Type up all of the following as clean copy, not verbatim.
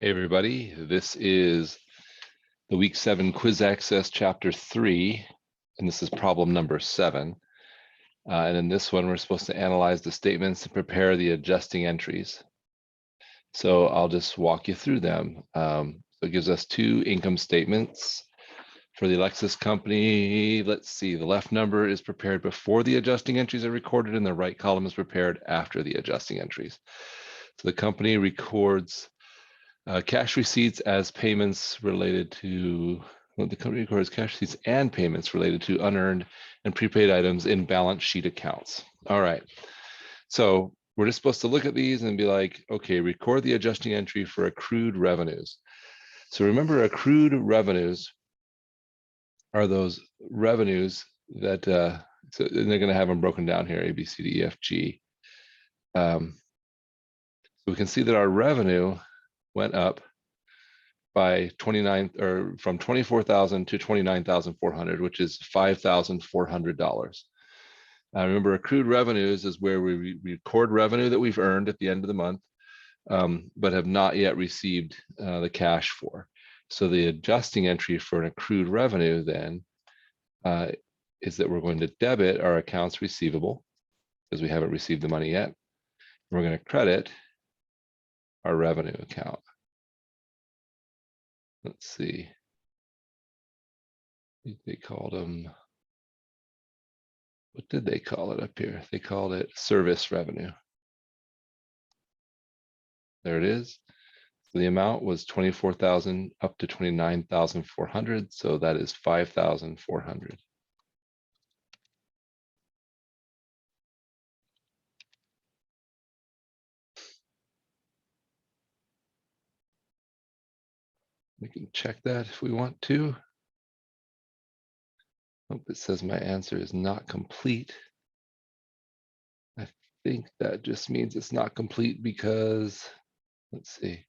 Hey everybody, this is the week 7 quiz access chapter 3, and this is problem number 7. And in this one, we're supposed to analyze the statements and prepare the adjusting entries. So I'll just walk you through them. So it gives us two income statements for the Alexis company. Let's see, the left number is prepared before the adjusting entries are recorded, and the right column is prepared after the adjusting entries. So the company records cash receipts as payments related to, the company records cash receipts and payments related to unearned and prepaid items in balance sheet accounts. All right. So we're just supposed to look at these and be like, okay, record the adjusting entry for accrued revenues. So remember, accrued revenues are those revenues that, so and they're going to have them broken down here, A, B, C, D, E, F, G. So we can see that our revenue went up by 29, or from 24,000 to 29,400, which is $5,400. Remember, accrued revenues is where we record revenue that we've earned at the end of the month, but have not yet received the cash for. So the adjusting entry for an accrued revenue then is that we're going to debit our accounts receivable because we haven't received the money yet. We're going to credit our revenue account. Let's see. They called them, what did they call it up here? They called it service revenue. There it is. So the amount was 24,000 up to 29,400. So that is 5,400. We can check that if we want to. Oh, it says my answer is not complete. I think that just means it's not complete because, let's see.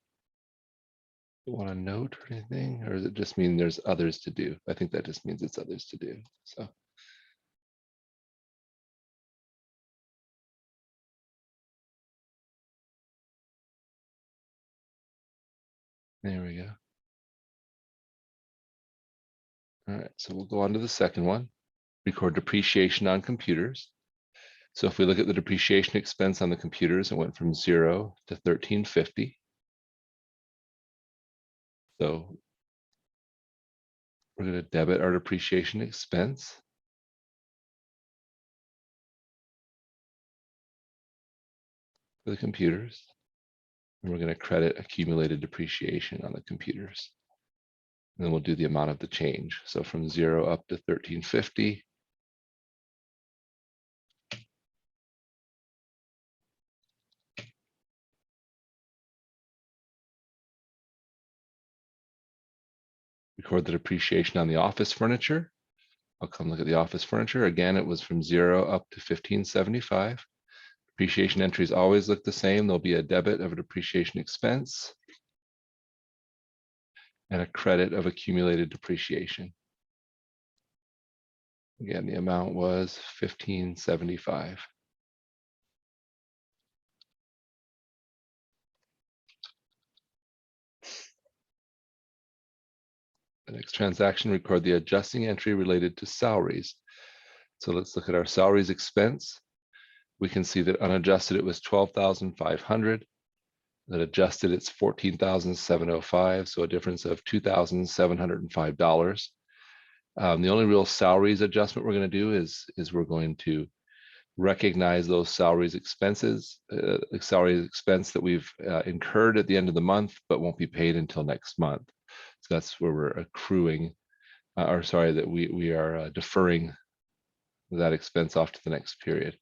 You want a note or anything, or does it just mean there's others to do? I think that just means it's others to do. So. There we go. All right, so we'll go on to the second one. Record depreciation on computers. So if we look at the depreciation expense on the computers, it went from 0 to $1,350. So we're going to debit our depreciation expense. For the computers. And we're going to credit accumulated depreciation on the computers. And then we'll do the amount of the change. So from 0 up to 1,350. Record the depreciation on the office furniture. I'll come look at the office furniture. Again, it was from 0 up to 1,575. Depreciation entries always look the same. There'll be a debit of a depreciation expense and a credit of accumulated depreciation. Again, the amount was 1,575. The next transaction, record the adjusting entry related to salaries. So let's look at our salaries expense. We can see that unadjusted, it was 12,500. That adjusted, it's 14,705. So a difference of $2,705. The only real salaries adjustment we're going to do is we're going to recognize those salaries expenses, salaries expense that we've incurred at the end of the month, but won't be paid until next month. So that's where we're accruing, or sorry, that we are deferring that expense off to the next period.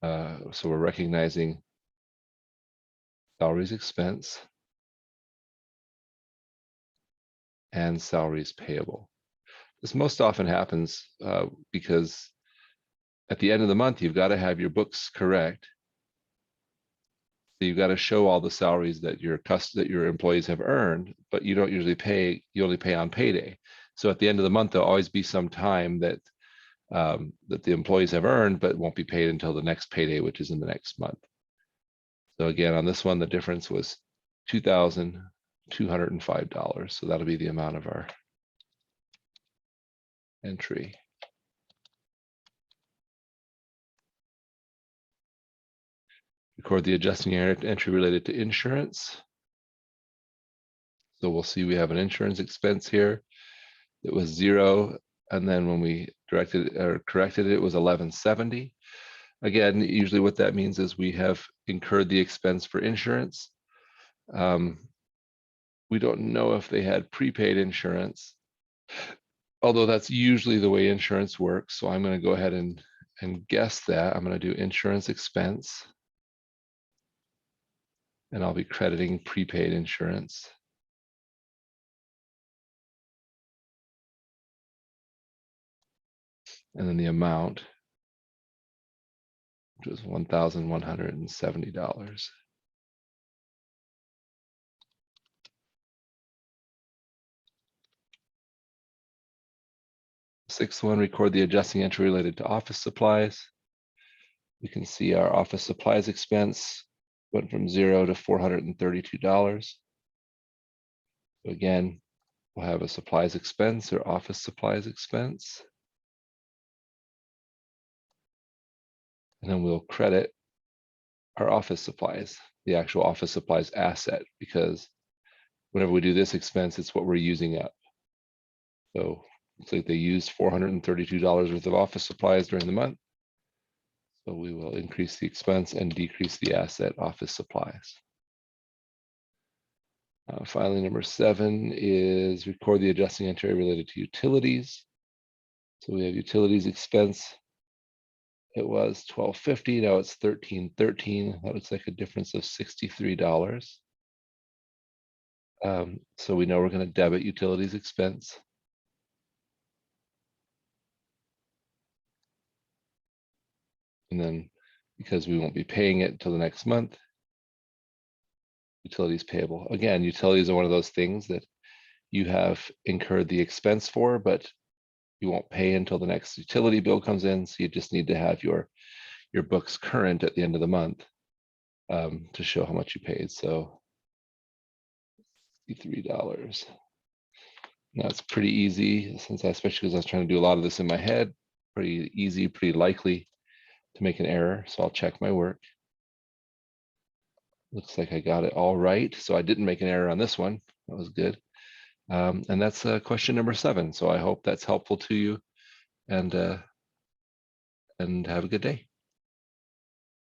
So we're recognizing salaries expense and salaries payable. This most often happens because at the end of the month, you've got to have your books correct. So you've got to show all the salaries that your employees have earned, but you don't usually pay, you only pay on payday. So at the end of the month, there'll always be some time that that the employees have earned, but won't be paid until the next payday, which is in the next month. So again, on this one, the difference was $2,000 $205. So that'll be the amount of our entry. Record the adjusting entry related to insurance. So we'll see we have an insurance expense here that was 0, and then when we corrected it, it was $1170. Again, usually what that means is we have incurred the expense for insurance. We don't know if they had prepaid insurance, although that's usually the way insurance works. So I'm going to go ahead and guess that. I'm going to do insurance expense, and I'll be crediting prepaid insurance. And then the amount, which was $1,170. Sixth one, record the adjusting entry related to office supplies. We can see our office supplies expense went from 0 to $432. So again, we'll have a supplies expense or office supplies expense. And then we'll credit our office supplies, the actual office supplies asset, because whenever we do this expense, it's what we're using up. So looks like they used $432 worth of office supplies during the month. So we will increase the expense and decrease the asset, office supplies. Finally, number 7 is record the adjusting entry related to utilities. So we have utilities expense. It was $12.50, now it's $13.13. That looks like a difference of $63. So we know we're going to debit utilities expense. And then because we won't be paying it until the next month, utilities payable. Again, utilities are one of those things that you have incurred the expense for, but you won't pay until the next utility bill comes in. So you just need to have your books current at the end of the month to show how much you paid. So $63. Now it's pretty easy, especially because I was trying to do a lot of this in my head. Pretty easy, pretty likely to make an error. So I'll check my work. Looks like I got it all right. So I didn't make an error on this one. That was good. And that's question number 7. So I hope that's helpful to you, and have a good day.